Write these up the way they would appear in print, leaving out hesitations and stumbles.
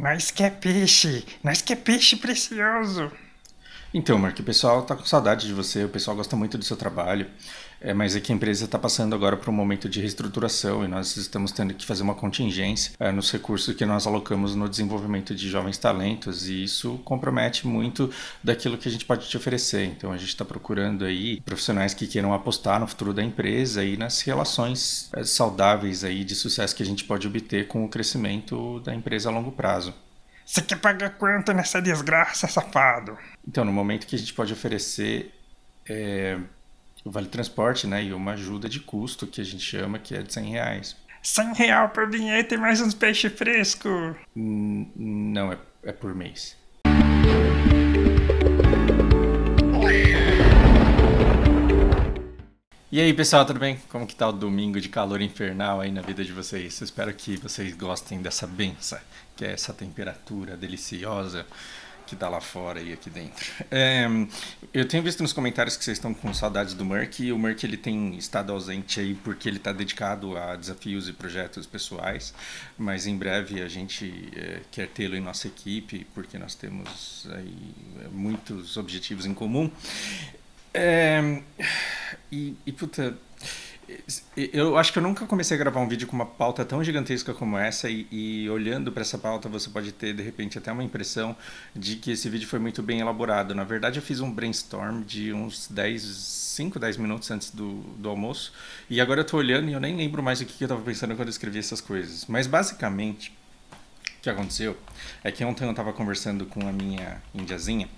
Nós que é peixe precioso. Então, Mark, o pessoal tá com saudade de você, o pessoal gosta muito do seu trabalho, mas é que a empresa está passando agora por um momento de reestruturação e nós estamos tendo que fazer uma contingência nos recursos que nós alocamos no desenvolvimento de jovens talentos e isso compromete muito daquilo que a gente pode te oferecer. Então, a gente está procurando aí profissionais que queiram apostar no futuro da empresa e nas relações saudáveis aí de sucesso que a gente pode obter com o crescimento da empresa a longo prazo. Você quer pagar quanto nessa desgraça, safado? Então, no momento que a gente pode oferecer o vale transporte, né, e uma ajuda de custo que a gente chama que é de R$ 100. R$ 100 por vinheta e mais uns peixes frescos. Não, é por mês. E aí, pessoal, tudo bem? Como que tá o domingo de calor infernal aí na vida de vocês? Eu espero que vocês gostem dessa benção, que é essa temperatura deliciosa que tá lá fora e aqui dentro. Eu tenho visto nos comentários que vocês estão com saudades do Merck, e o Merck ele tem estado ausente aí porque ele está dedicado a desafios e projetos pessoais, mas em breve a gente quer tê-lo em nossa equipe, porque nós temos aí muitos objetivos em comum. É, puta, eu acho que eu nunca comecei a gravar um vídeo com uma pauta tão gigantesca como essa e olhando para essa pauta você pode ter de repente até uma impressão de que esse vídeo foi muito bem elaborado. Na verdade eu fiz um brainstorm de uns 5, 10 minutos antes do almoço e agora eu tô olhando e eu nem lembro mais o que eu tava pensando quando eu escrevi essas coisas. Mas basicamente o que aconteceu é que ontem eu tava conversando com a minha indiazinha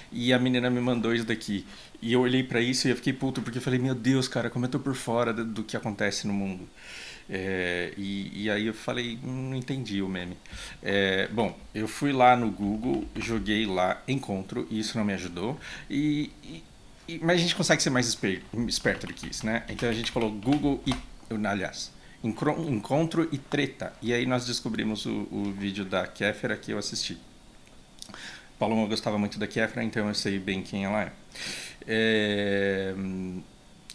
e a menina me mandou isso daqui. E eu olhei pra isso e eu fiquei puto porque eu falei, meu Deus, cara, como eu tô por fora do que acontece no mundo. E aí eu falei, não entendi o meme. Bom, eu fui lá no Google, joguei lá encontro e isso não me ajudou. Mas a gente consegue ser mais esperto do que isso, né? Então a gente falou Google e. Aliás, encontro e treta. E aí nós descobrimos o vídeo da Kéfera que eu assisti. Paloma gostava muito da Kéfera, então eu sei bem quem ela é.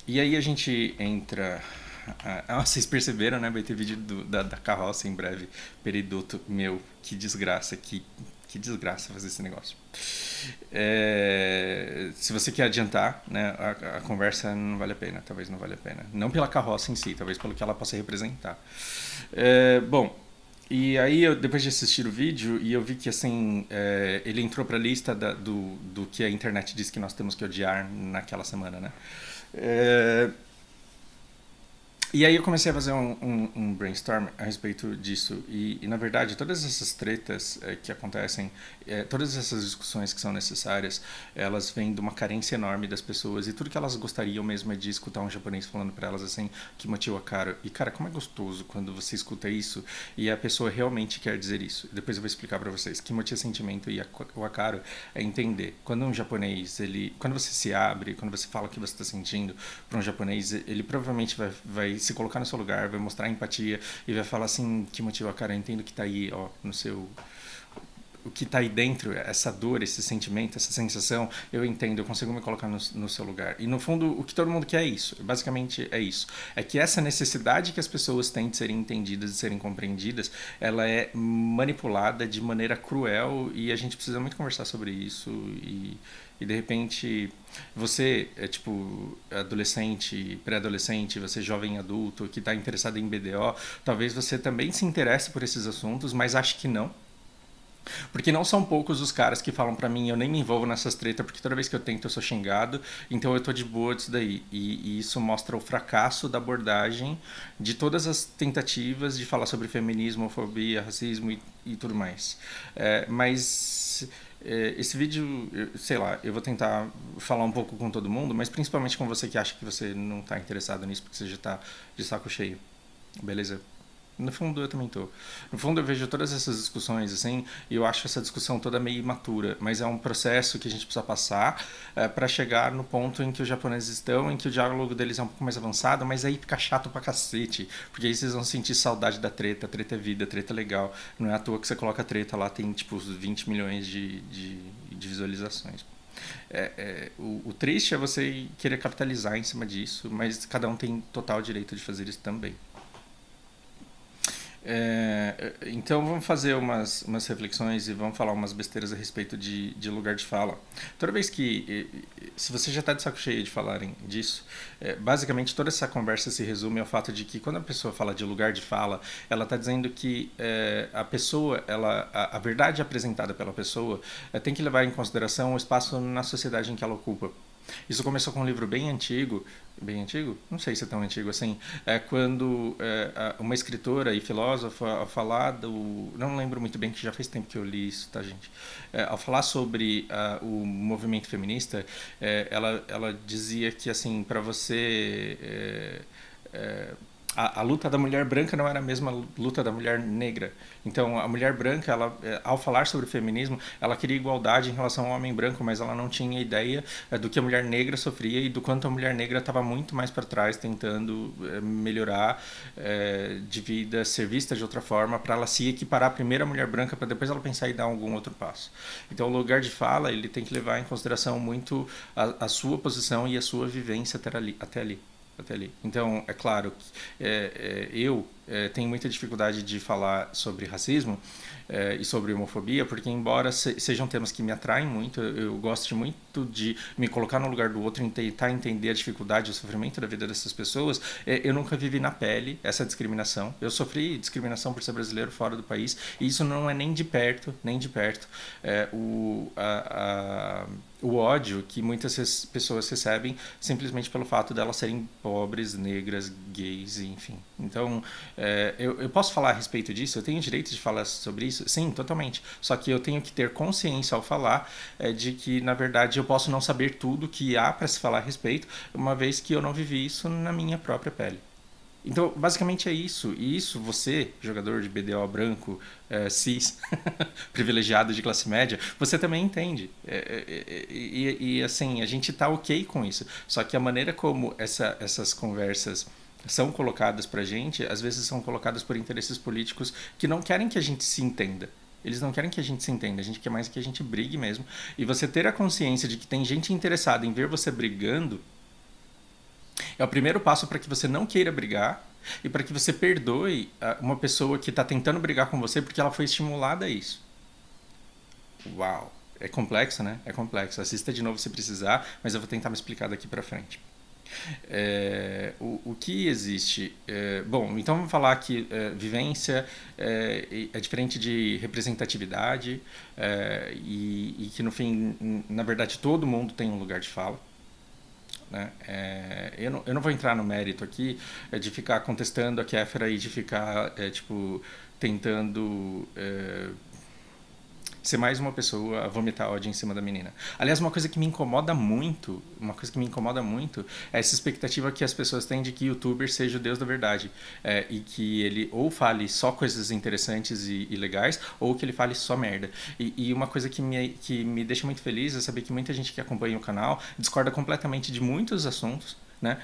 E aí a gente entra. Vocês perceberam, né? Vai ter vídeo da carroça em breve. Periduto, meu, que desgraça, que desgraça fazer esse negócio. Se você quer adiantar, né, a conversa não vale a pena, talvez não vale a pena. Não pela carroça em si, talvez pelo que ela possa representar. Bom, e aí, depois de assistir o vídeo, e eu vi que assim, ele entrou para a lista do que a internet diz que nós temos que odiar naquela semana, né? E aí eu comecei a fazer um brainstorm a respeito disso e na verdade todas essas tretas que acontecem, todas essas discussões que são necessárias, elas vêm de uma carência enorme das pessoas e tudo que elas gostariam mesmo é de escutar um japonês falando para elas assim, Kimochi wa Karu. E cara, como é gostoso quando você escuta isso e a pessoa realmente quer dizer isso. Depois eu vou explicar para vocês. Kimochi é sentimento e wa Karu é entender. Quando um japonês, quando você se abre, quando você fala o que você está sentindo para um japonês, ele provavelmente vai se colocar no seu lugar, vai mostrar empatia e vai falar assim, que motivo, cara, eu entendo que tá aí, ó, no seu o que tá aí dentro, essa dor, esse sentimento, essa sensação, eu entendo, eu consigo me colocar no seu lugar. E no fundo, o que todo mundo quer é isso, basicamente é isso. É que essa necessidade que as pessoas têm de serem entendidas, de serem compreendidas, ela é manipulada de maneira cruel e a gente precisa muito conversar sobre isso e de repente você é tipo adolescente, pré-adolescente, você jovem adulto que está interessado em BDO, talvez você também se interesse por esses assuntos, mas ache que não. Porque não são poucos os caras que falam pra mim, eu nem me envolvo nessas tretas, porque toda vez que eu tento eu sou xingado, então eu tô de boa disso daí. E isso mostra o fracasso da abordagem de todas as tentativas de falar sobre feminismo, homofobia, racismo e tudo mais. Mas esse vídeo, sei lá, eu vou tentar falar um pouco com todo mundo, mas principalmente com você que acha que você não tá interessado nisso, porque você já tá de saco cheio. Beleza? No fundo eu também tô. No fundo eu vejo todas essas discussões assim, e eu acho essa discussão toda meio imatura, mas é um processo que a gente precisa passar para chegar no ponto em que os japoneses estão, em que o diálogo deles é um pouco mais avançado, mas aí fica chato pra cacete, porque aí vocês vão sentir saudade da treta, treta é vida, treta é legal. Não é à toa que você coloca treta lá, tem tipo 20 milhões de visualizações. O triste é você querer capitalizar em cima disso, mas cada um tem total direito de fazer isso também. Então vamos fazer umas reflexões e vamos falar umas besteiras a respeito de lugar de fala. Toda vez que, se você já está de saco cheio de falarem disso, basicamente toda essa conversa se resume ao fato de que quando a pessoa fala de lugar de fala, ela está dizendo que a pessoa, a verdade apresentada pela pessoa tem que levar em consideração o espaço na sociedade em que ela ocupa. Isso começou com um livro bem antigo? Não sei se é tão antigo assim. Quando uma escritora e filósofa, ao falar não lembro muito bem, que já faz tempo que eu li isso, tá, gente? Ao falar sobre o movimento feminista, ela dizia que, assim, para você... a luta da mulher branca não era a mesma luta da mulher negra. Então, a mulher branca, ao falar sobre o feminismo, ela queria igualdade em relação ao homem branco, mas ela não tinha ideia do que a mulher negra sofria e do quanto a mulher negra estava muito mais para trás, tentando melhorar de vida, ser vista de outra forma, para ela se equiparar primeiro à mulher branca, para depois ela pensar em dar algum outro passo. Então, o lugar de fala, ele tem que levar em consideração muito a sua posição e a sua vivência até ali. Então, é claro que eu tenho muita dificuldade de falar sobre racismo e sobre homofobia, porque embora sejam temas que me atraem muito, eu gosto muito de me colocar no lugar do outro e tentar entender a dificuldade e o sofrimento da vida dessas pessoas. Eu nunca vivi na pele essa discriminação. Eu sofri discriminação por ser brasileiro fora do país, e isso não é nem de perto, o ódio que muitas pessoas recebem simplesmente pelo fato de elas serem pobres, negras, gays, enfim. Então, eu posso falar a respeito disso? Eu tenho direito de falar sobre isso? Sim, totalmente. Só que eu tenho que ter consciência ao falar de que, na verdade, eu posso não saber tudo que há para se falar a respeito, uma vez que eu não vivi isso na minha própria pele. Então, basicamente é isso. E isso, você, jogador de BDO branco, cis, privilegiado de classe média, você também entende. Assim, a gente tá ok com isso. Só que a maneira como essas conversas são colocadas pra gente, às vezes são colocadas por interesses políticos que não querem que a gente se entenda. Eles não querem que a gente se entenda, a gente quer mais que a gente brigue mesmo. E você ter a consciência de que tem gente interessada em ver você brigando é o primeiro passo para que você não queira brigar e para que você perdoe uma pessoa que está tentando brigar com você porque ela foi estimulada a isso. Uau! É complexo, né? É complexo. Assista de novo se precisar, mas eu vou tentar me explicar daqui para frente. O que existe? Bom, então vamos falar que vivência é diferente de representatividade e que no fim, na verdade, todo mundo tem um lugar de fala. Né? Eu não vou entrar no mérito aqui de ficar contestando a Kéfera e de ficar tentando ser mais uma pessoa a vomitar ódio em cima da menina. Aliás, uma coisa que me incomoda muito é essa expectativa que as pessoas têm de que o youtuber seja o Deus da verdade, e que ele ou fale só coisas interessantes e legais, ou que ele fale só merda. E uma coisa que me deixa muito feliz é saber que muita gente que acompanha o canal discorda completamente de muitos assuntos, né?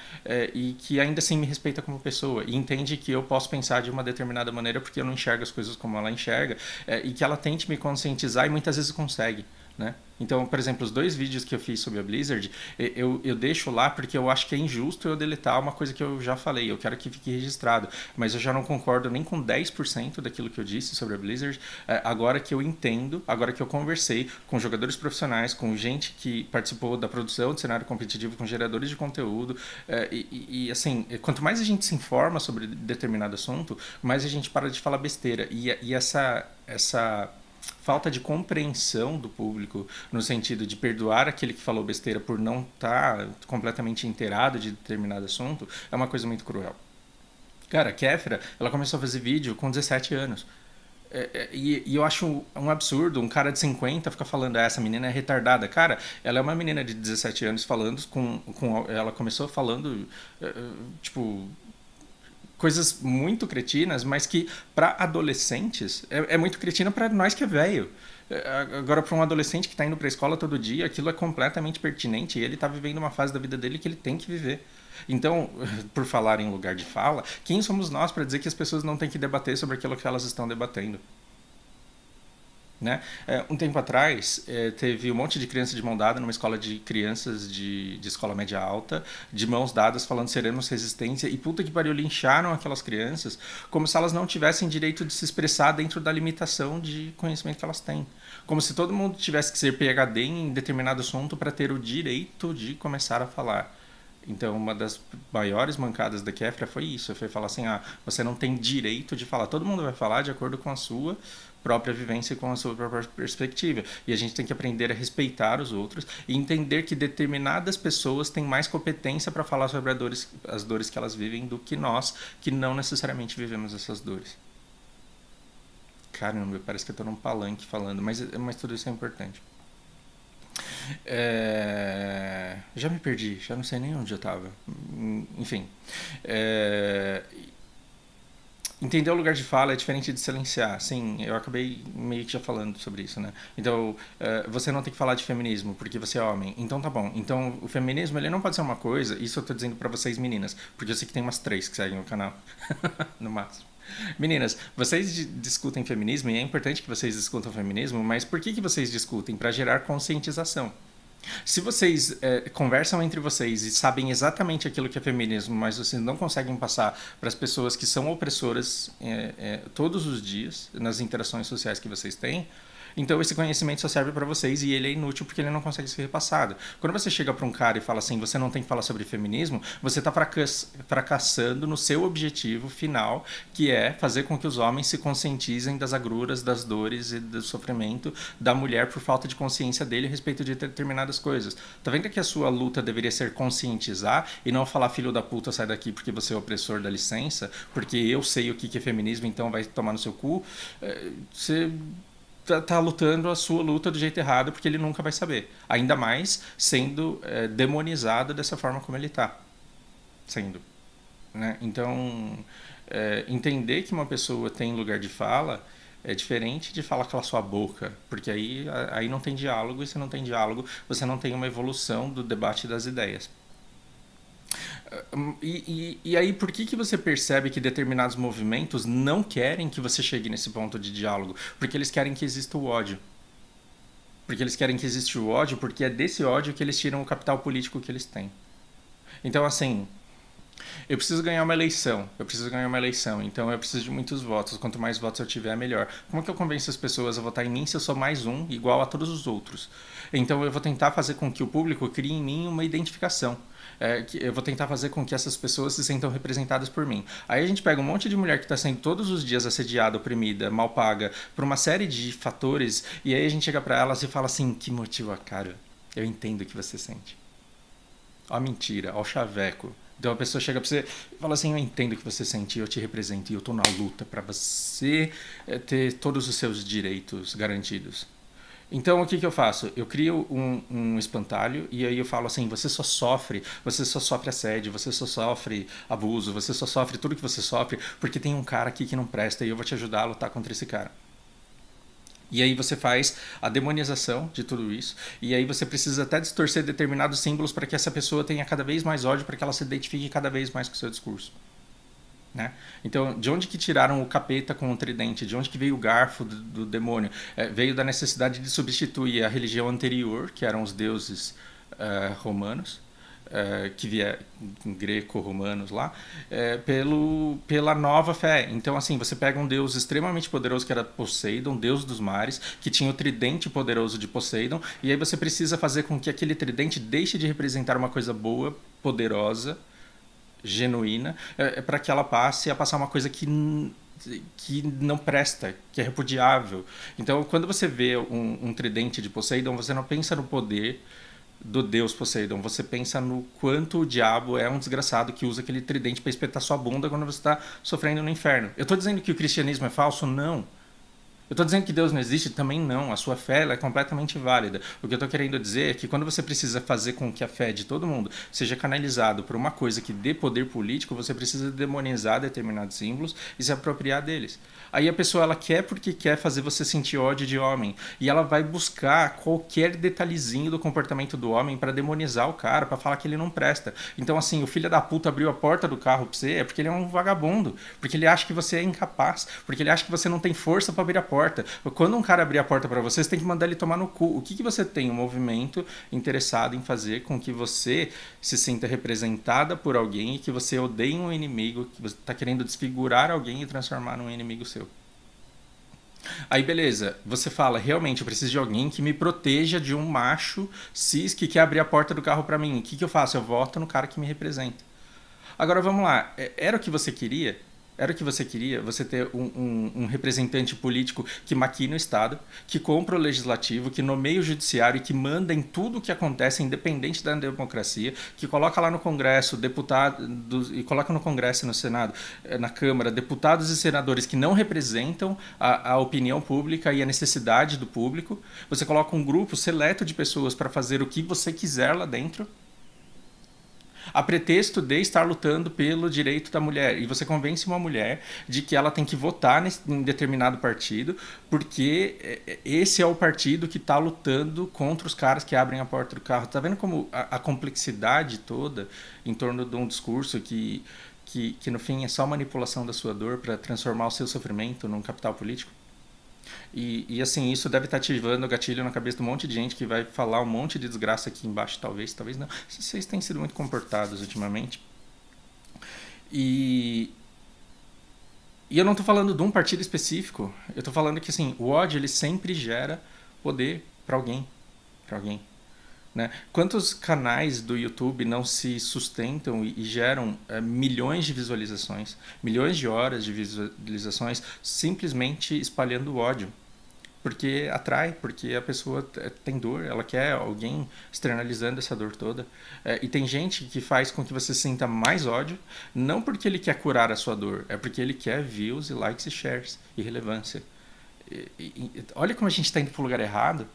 E que ainda assim me respeita como pessoa e entende que eu posso pensar de uma determinada maneira porque eu não enxergo as coisas como ela enxerga, e que ela tente me conscientizar e muitas vezes consegue. Né? Então, por exemplo, os 2 vídeos que eu fiz sobre a Blizzard, eu deixo lá porque eu acho que é injusto eu deletar uma coisa que eu já falei, eu quero que fique registrado, mas eu já não concordo nem com 10% daquilo que eu disse sobre a Blizzard, agora que eu entendo, agora que eu conversei com jogadores profissionais, com gente que participou da produção de cenário competitivo, com geradores de conteúdo, assim, quanto mais a gente se informa sobre determinado assunto, mais a gente para de falar besteira, e essa falta de compreensão do público no sentido de perdoar aquele que falou besteira por não estar completamente inteirado de determinado assunto é uma coisa muito cruel. Cara, a Kéfera, ela começou a fazer vídeo com 17 anos. E eu acho um absurdo um cara de 50 ficar falando essa menina é retardada. Cara, ela é uma menina de 17 anos falando ela começou falando tipo coisas muito cretinas, mas que para adolescentes é muito cretina para nós que é velho. Agora, para um adolescente que está indo para a escola todo dia, aquilo é completamente pertinente e ele está vivendo uma fase da vida dele que ele tem que viver. Então, por falar em lugar de fala, quem somos nós para dizer que as pessoas não têm que debater sobre aquilo que elas estão debatendo? Né? Um tempo atrás, teve um monte de criança de mão dada numa escola de crianças de escola média alta, de mãos dadas, falando seremos resistência, e puta que pariu, lincharam aquelas crianças como se elas não tivessem direito de se expressar dentro da limitação de conhecimento que elas têm. Como se todo mundo tivesse que ser PhD em determinado assunto para ter o direito de começar a falar. Então, uma das maiores mancadas da Kéfera foi isso, foi falar assim, você não tem direito de falar, todo mundo vai falar de acordo com a sua própria vivência e com a sua própria perspectiva. E a gente tem que aprender a respeitar os outros e entender que determinadas pessoas têm mais competência para falar sobre as dores que elas vivem do que nós, que não necessariamente vivemos essas dores. Caramba, parece que eu estou num palanque falando, mas tudo isso é importante. Já me perdi, já não sei nem onde eu estava. Enfim. Entender o lugar de fala é diferente de silenciar. Sim, eu acabei meio que já falando sobre isso, né? Então, você não tem que falar de feminismo porque você é homem. Então tá bom. Então, o feminismo ele não pode ser uma coisa, isso eu tô dizendo pra vocês meninas, porque eu sei que tem umas 3 que seguem o canal, no máximo. Meninas, vocês discutem feminismo e é importante que vocês discutam feminismo, mas por que vocês discutem? Para gerar conscientização. Se vocês conversam entre vocês e sabem exatamente aquilo que é feminismo, mas vocês não conseguem passar para as pessoas que são opressoras todos os dias nas interações sociais que vocês têm, então esse conhecimento só serve para vocês e ele é inútil porque ele não consegue ser repassado. Quando você chega para um cara e fala assim, você não tem que falar sobre feminismo, você está fracassando no seu objetivo final, que é fazer com que os homens se conscientizem das agruras, das dores e do sofrimento da mulher por falta de consciência dele a respeito de determinadas coisas. Tá vendo que a sua luta deveria ser conscientizar e não falar filho da puta, sai daqui porque você é opressor, dá licença, porque eu sei o que é feminismo, então vai tomar no seu cu. Você tá lutando a sua luta do jeito errado porque ele nunca vai saber. Ainda mais sendo demonizado dessa forma como ele está sendo. Né? Então, entender que uma pessoa tem lugar de fala é diferente de falar com a sua boca, porque aí não tem diálogo, e se não tem diálogo, você não tem uma evolução do debate das ideias. E aí, por que você percebe que determinados movimentos não querem que você chegue nesse ponto de diálogo? Porque eles querem que exista o ódio. Porque eles querem que exista o ódio, porque é desse ódio que eles tiram o capital político que eles têm. Então, assim, eu preciso ganhar uma eleição, então eu preciso de muitos votos. Quanto mais votos eu tiver, melhor. Como que eu convenço as pessoas a votar em mim se eu sou mais um, igual a todos os outros? Então eu vou tentar fazer com que o público crie em mim uma identificação. Eu vou tentar fazer com que essas pessoas se sintam representadas por mim. Aí a gente pega um monte de mulher que está sendo todos os dias assediada, oprimida, mal paga, por uma série de fatores, e aí a gente chega para elas e fala assim, que motivo, cara, eu entendo o que você sente. Ó a mentira, ó o chaveco. Então a pessoa chega pra você e fala assim, eu entendo o que você sente, eu te represento e eu tô na luta para você ter todos os seus direitos garantidos. Então o que eu faço? Eu crio um espantalho e aí eu falo assim, você só sofre assédio, você só sofre abuso, você só sofre tudo que você sofre porque tem um cara aqui que não presta e eu vou te ajudar a lutar contra esse cara. E aí você faz a demonização de tudo isso. E aí você precisa até distorcer determinados símbolos para que essa pessoa tenha cada vez mais ódio, para que ela se identifique cada vez mais com o seu discurso. Né? Então, de onde que tiraram o capeta com o tridente? De onde que veio o garfo do demônio? Veio da necessidade de substituir a religião anterior, que eram os deuses romanos, que via greco-romanos lá, pela nova fé. Então, assim, você pega um deus extremamente poderoso que era Poseidon, deus dos mares, que tinha o tridente poderoso de Poseidon, e aí você precisa fazer com que aquele tridente deixe de representar uma coisa boa, poderosa, genuína, para que ela passe a passar uma coisa que não presta, que é repudiável. Então, quando você vê um tridente de Poseidon, você não pensa no poder do deus Poseidon, você pensa no quanto o diabo é um desgraçado que usa aquele tridente para espetar sua bunda quando você está sofrendo no inferno. Eu estou dizendo que o cristianismo é falso? Não. Eu estou dizendo que Deus não existe? Também não. A sua fé ela é completamente válida. O que eu estou querendo dizer é que quando você precisa fazer com que a fé de todo mundo seja canalizado por uma coisa que dê poder político, você precisa demonizar determinados símbolos e se apropriar deles. Aí a pessoa ela quer porque quer fazer você sentir ódio de homem. E ela vai buscar qualquer detalhezinho do comportamento do homem para demonizar o cara, para falar que ele não presta. Então assim, o filho da puta abriu a porta do carro para você é porque ele é um vagabundo. Porque ele acha que você é incapaz. Porque ele acha que você não tem força para abrir a porta. porta. Quando um cara abrir a porta para você, você tem que mandar ele tomar no cu. O que você tem? Um movimento interessado em fazer com que você se sinta representada por alguém e que você odeie um inimigo, que você está querendo desfigurar alguém e transformar num inimigo seu. Aí beleza, você fala, realmente eu preciso de alguém que me proteja de um macho cis que quer abrir a porta do carro para mim. O que eu faço? Eu voto no cara que me representa. Agora vamos lá, era o que você queria? Era o que você queria? Você ter um representante político que maquina o Estado, que compra o legislativo, que nomeia o judiciário e que manda em tudo o que acontece, independente da democracia, que coloca lá no Congresso deputados e coloca no Congresso e no Senado, na Câmara, deputados e senadores que não representam a opinião pública e a necessidade do público. Você coloca um grupo seleto de pessoas para fazer o que você quiser lá dentro, a pretexto de estar lutando pelo direito da mulher. E você convence uma mulher de que ela tem que votar em determinado partido, porque esse é o partido que está lutando contra os caras que abrem a porta do carro. Tá vendo como a complexidade toda em torno de um discurso que no fim é só manipulação da sua dor para transformar o seu sofrimento num capital político? E assim, isso deve estar ativando o gatilho na cabeça de um monte de gente que vai falar um monte de desgraça aqui embaixo, talvez não. Vocês têm sido muito comportados ultimamente. E eu não estou falando de um partido específico. Eu estou falando que assim, o ódio ele sempre gera poder para alguém. Né? Quantos canais do YouTube não se sustentam e geram milhões de visualizações, milhões de horas de visualizações simplesmente espalhando ódio? Porque atrai, porque a pessoa tem dor, ela quer alguém externalizando essa dor toda. E tem gente que faz com que você sinta mais ódio, não porque ele quer curar a sua dor, é porque ele quer views e likes e shares e relevância. Olha como a gente está indo para o lugar errado.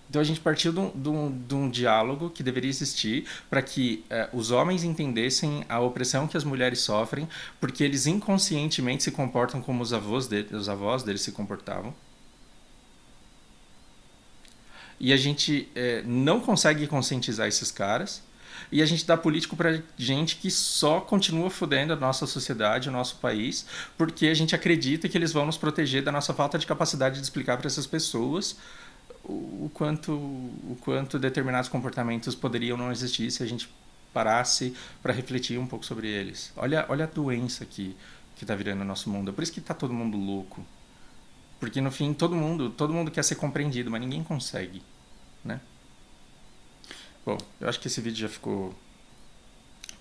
Então a gente partiu de um diálogo que deveria existir para que os homens entendessem a opressão que as mulheres sofrem, porque eles inconscientemente se comportam como os avós deles se comportavam. E a gente não consegue conscientizar esses caras. E a gente dá político pra gente que só continua fudendo a nossa sociedade, o nosso país, porque a gente acredita que eles vão nos proteger da nossa falta de capacidade de explicar para essas pessoas o quanto determinados comportamentos poderiam não existir se a gente parasse para refletir um pouco sobre eles. Olha a doença que está virando o nosso mundo. É por isso que está todo mundo louco. Porque no fim todo mundo quer ser compreendido, mas ninguém consegue, né? Bom, eu acho que esse vídeo já ficou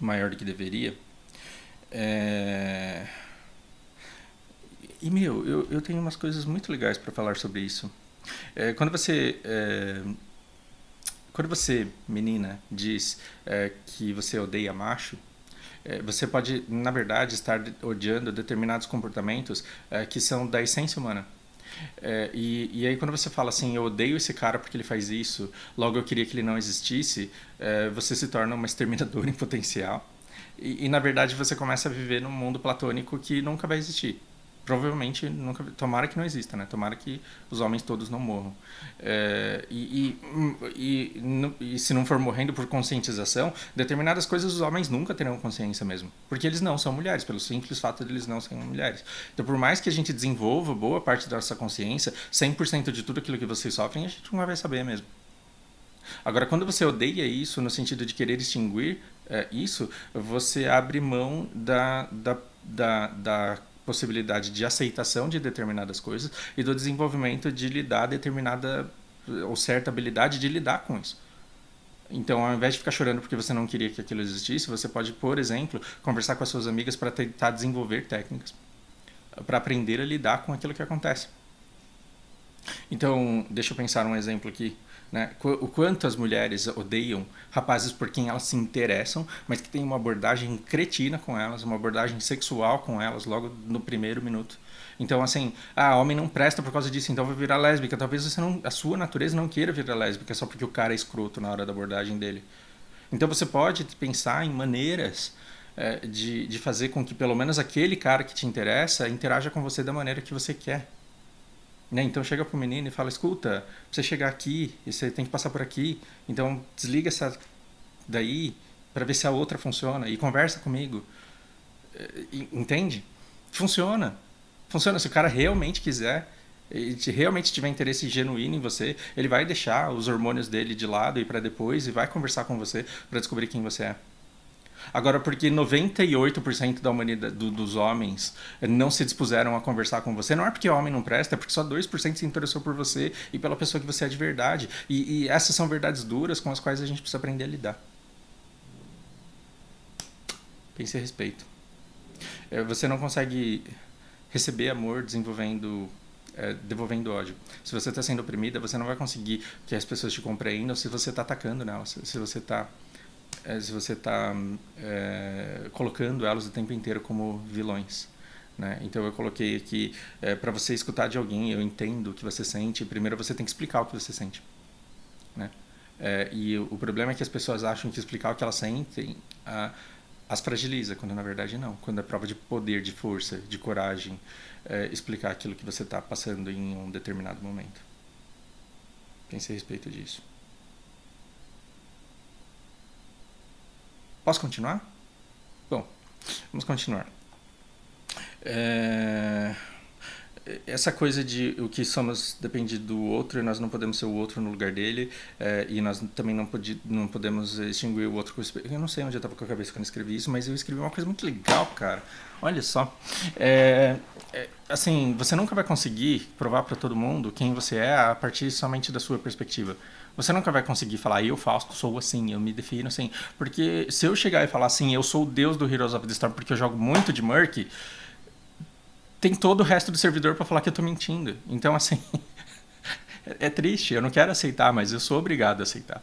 maior do que deveria. E eu tenho umas coisas muito legais para falar sobre isso. Quando você, menina, diz que você odeia macho, você pode, na verdade, estar odiando determinados comportamentos que são da essência humana. E aí quando você fala assim, eu odeio esse cara porque ele faz isso, logo eu queria que ele não existisse, você se torna uma exterminadora em potencial. E na verdade você começa a viver num mundo platônico que nunca vai existir. Provavelmente nunca, tomara que não exista, né? Tomara que os homens todos não morram. E se não for morrendo por conscientização, determinadas coisas os homens nunca terão consciência mesmo, porque eles não são mulheres, pelo simples fato de eles não serem mulheres. Então por mais que a gente desenvolva boa parte da nossa consciência, 100% de tudo aquilo que vocês sofrem a gente nunca vai saber mesmo. Agora, quando você odeia isso no sentido de querer extinguir isso, você abre mão da possibilidade de aceitação de determinadas coisas e do desenvolvimento de lidar determinada ou certa habilidade de lidar com isso. Então, ao invés de ficar chorando porque você não queria que aquilo existisse, você pode, por exemplo, conversar com as suas amigas para tentar desenvolver técnicas para aprender a lidar com aquilo que acontece. Então, deixa eu pensar um exemplo aqui. Né? O quanto as mulheres odeiam rapazes por quem elas se interessam, mas que tem uma abordagem cretina com elas, uma abordagem sexual com elas logo no primeiro minuto. Então, assim, homem não presta por causa disso, então vai virar lésbica. Talvez a sua natureza não queira virar lésbica só porque o cara é escroto na hora da abordagem dele. Então você pode pensar em maneiras de fazer com que pelo menos aquele cara que te interessa interaja com você da maneira que você quer. Né? Então chega pro menino e fala, escuta, pra você chegar aqui, você tem que passar por aqui, então desliga essa daí para ver se a outra funciona e conversa comigo. Entende? Funciona. Se o cara realmente quiser, e realmente tiver interesse genuíno em você, ele vai deixar os hormônios dele de lado e para depois e vai conversar com você para descobrir quem você é. Agora, porque 98% da humanidade, dos homens não se dispuseram a conversar com você, não é porque o homem não presta, é porque só 2% se interessou por você e pela pessoa que você é de verdade. E essas são verdades duras com as quais a gente precisa aprender a lidar. Pense a respeito. Você não consegue receber amor devolvendo ódio. Se você está sendo oprimida, você não vai conseguir que as pessoas te compreendam se você está atacando nelas, se você está colocando elas o tempo inteiro como vilões. Né? Então eu coloquei aqui, para você escutar de alguém, eu entendo o que você sente, primeiro você tem que explicar o que você sente. Né? E o problema é que as pessoas acham que explicar o que elas sentem as fragiliza, quando na verdade não. Quando é prova de poder, de força, de coragem, explicar aquilo que você está passando em um determinado momento. Pense a respeito disso. Posso continuar? Bom, vamos continuar. Essa coisa de o que somos depende do outro e nós não podemos ser o outro no lugar dele, e nós também não podemos extinguir o outro com o espelho. Eu não sei onde eu estava com a cabeça quando escrevi isso, mas eu escrevi uma coisa muito legal, cara. Olha só. Assim, você nunca vai conseguir provar para todo mundo quem você é a partir somente da sua perspectiva. Você nunca vai conseguir falar, eu, Fausto, sou assim, eu me defino assim. Porque se eu chegar e falar assim, eu sou o deus do Heroes of the Storm porque eu jogo muito de Murk, tem todo o resto do servidor para falar que eu tô mentindo. Então, assim, é triste, eu não quero aceitar, mas eu sou obrigado a aceitar.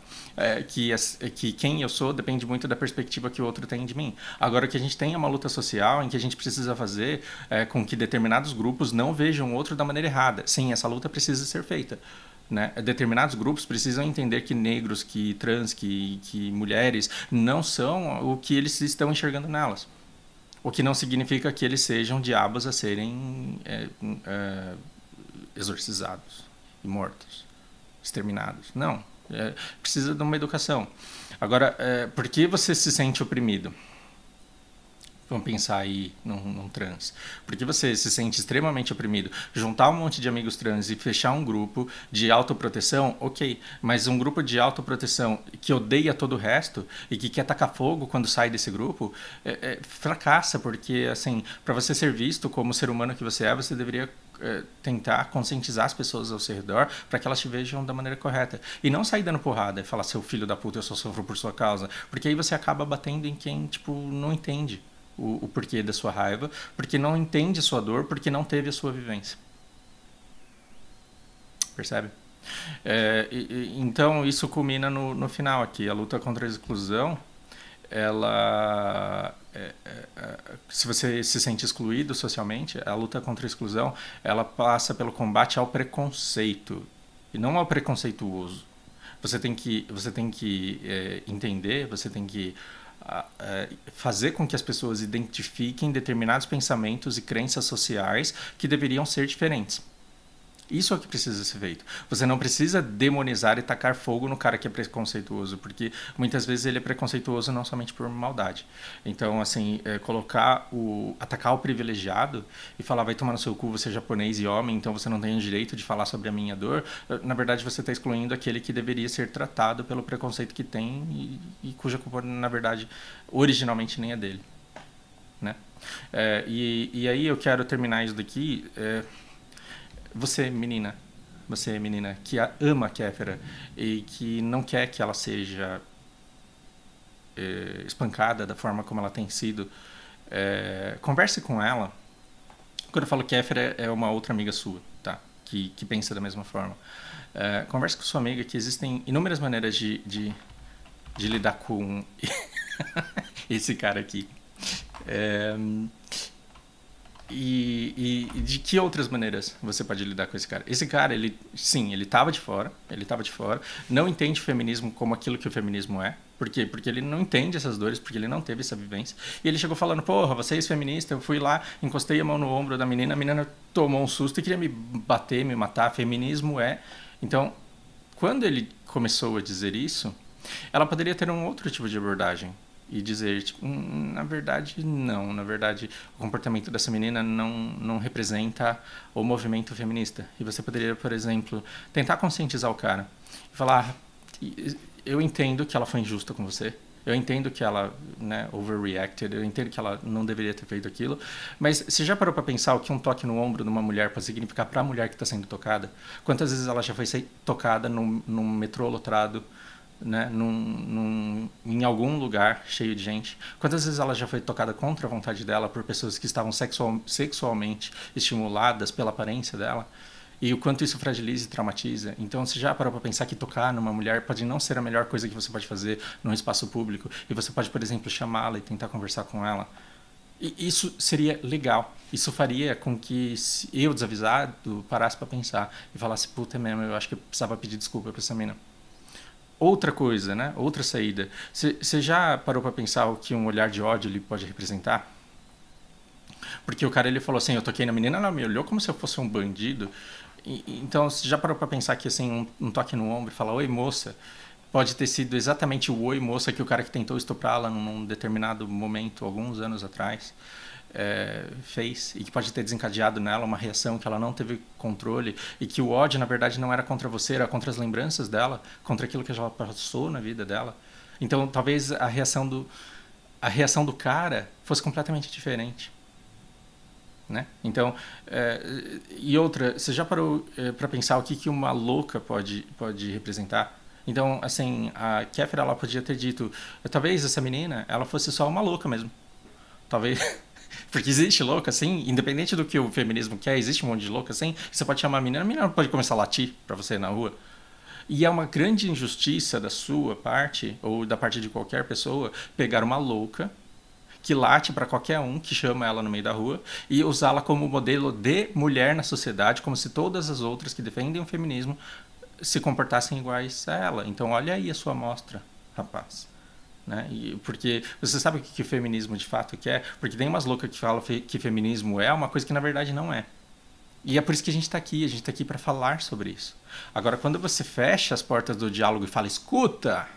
Que quem eu sou depende muito da perspectiva que o outro tem de mim. Agora, que a gente tem uma luta social em que a gente precisa fazer com que determinados grupos não vejam o outro da maneira errada. Sim, essa luta precisa ser feita. Né? Determinados grupos precisam entender que negros, que trans, que mulheres não são o que eles estão enxergando nelas. O que não significa que eles sejam diabos a serem exorcizados e mortos, exterminados. Não. Precisa de uma educação. Agora, por que você se sente oprimido? Vamos pensar aí num trans. Porque você se sente extremamente oprimido. Juntar um monte de amigos trans e fechar um grupo de autoproteção, ok. Mas um grupo de autoproteção que odeia todo o resto e que quer tacar fogo quando sai desse grupo, fracassa. Porque, assim, para você ser visto como o ser humano que você é, você deveria tentar conscientizar as pessoas ao seu redor para que elas te vejam da maneira correta. E não sair dando porrada e falar, seu filho da puta, eu só sofro por sua causa. Porque aí você acaba batendo em quem, tipo, não entende o porquê da sua raiva, porque não entende a sua dor, porque não teve a sua vivência. Percebe? Então, isso culmina no final aqui. A luta contra a exclusão, ela... se você se sente excluído socialmente, a luta contra a exclusão, ela passa pelo combate ao preconceito, e não ao preconceituoso. Você tem que entender, você tem que fazer com que as pessoas identifiquem determinados pensamentos e crenças sociais que deveriam ser diferentes. Isso é o que precisa ser feito. Você não precisa demonizar e tacar fogo no cara que é preconceituoso, porque muitas vezes ele é preconceituoso não somente por maldade. Então, assim, atacar o privilegiado e falar, vai tomar no seu cu, você é japonês e homem, então você não tem o direito de falar sobre a minha dor, na verdade você está excluindo aquele que deveria ser tratado pelo preconceito que tem e cuja culpa, na verdade, originalmente nem é dele. Né? E aí eu quero terminar isso daqui... Você, menina que ama a Kéfera e que não quer que ela seja espancada da forma como ela tem sido, converse com ela. Quando eu falo Kéfera, é uma outra amiga sua, tá? Que pensa da mesma forma. Converse com sua amiga que existem inúmeras maneiras de lidar com esse cara aqui. E de que outras maneiras você pode lidar com esse cara? Esse cara, ele estava de fora, não entende o feminismo como aquilo que o feminismo é. Por quê? Porque ele não entende essas dores, porque ele não teve essa vivência. E ele chegou falando, porra, você é ex-feminista, eu fui lá, encostei a mão no ombro da menina, a menina tomou um susto e queria me bater, me matar, feminismo é... Então, quando ele começou a dizer isso, ela poderia ter um outro tipo de abordagem. e dizer, tipo, na verdade, não. Na verdade, o comportamento dessa menina não representa o movimento feminista. E você poderia, por exemplo, tentar conscientizar o cara. E falar, eu entendo que ela foi injusta com você. Eu entendo que ela, né, overreacted, eu entendo que ela não deveria ter feito aquilo, mas você já parou para pensar o que um toque no ombro de uma mulher pode significar para a mulher que está sendo tocada? Quantas vezes ela já foi ser tocada num metrô lotado, né, em algum lugar cheio de gente? Quantas vezes ela já foi tocada contra a vontade dela por pessoas que estavam sexualmente estimuladas pela aparência dela? E o quanto isso fragiliza e traumatiza. Então, você já parou para pensar que tocar numa mulher pode não ser a melhor coisa que você pode fazer num espaço público? E você pode, por exemplo, chamá-la e tentar conversar com ela? E isso seria legal. Isso faria com que eu, desavisado, parasse para pensar e falasse, puta mesmo, eu acho que eu precisava pedir desculpa para essa mina. Outra coisa, né? Outra saída. Você já parou para pensar o que um olhar de ódio ele pode representar? Porque o cara ele falou assim, eu toquei na menina, ela me olhou como se eu fosse um bandido. Então, você já parou para pensar que assim, um toque no ombro e falar, oi moça, pode ter sido exatamente o oi moça que o cara que tentou estuprá-la num determinado momento, alguns anos atrás, fez, e que pode ter desencadeado nela uma reação que ela não teve controle, e que o ódio, na verdade, não era contra você, era contra as lembranças dela, contra aquilo que ela passou na vida dela. Então, talvez a reação do cara fosse completamente diferente. Né? Então, e outra, você já parou para pensar o que uma louca pode representar? Então, assim, a Kéfera, ela podia ter dito, talvez essa menina, ela fosse só uma louca mesmo. Talvez, porque existe louca, assim, independente do que o feminismo quer, existe um monte de louca, assim, você pode chamar a menina pode começar a latir para você na rua. E é uma grande injustiça da sua parte, ou da parte de qualquer pessoa, pegar uma louca que late para qualquer um que chama ela no meio da rua e usá-la como modelo de mulher na sociedade, como se todas as outras que defendem o feminismo se comportassem iguais a ela. Então, olha aí a sua amostra, rapaz. Né? Porque você sabe o que o feminismo de fato quer? Porque tem umas loucas que falam que feminismo é uma coisa que na verdade não é. E é por isso que a gente está aqui para falar sobre isso. Agora, quando você fecha as portas do diálogo e fala, escuta,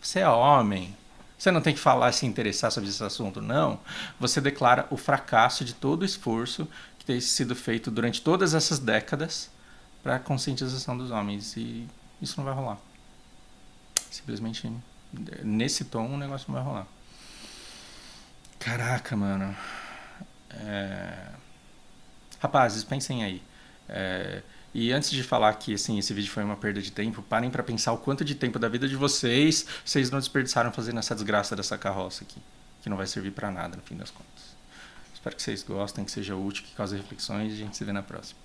você é homem, você não tem que falar, se interessar sobre esse assunto, não. Você declara o fracasso de todo o esforço que tem sido feito durante todas essas décadas para a conscientização dos homens. E isso não vai rolar. Simplesmente, nesse tom, o negócio não vai rolar. Caraca, mano. Rapazes, pensem aí. E antes de falar que assim, esse vídeo foi uma perda de tempo, parem para pensar o quanto de tempo da vida de vocês não desperdiçaram fazendo essa desgraça dessa carroça aqui, que não vai servir para nada no fim das contas. Espero que vocês gostem, que seja útil, que cause reflexões e a gente se vê na próxima.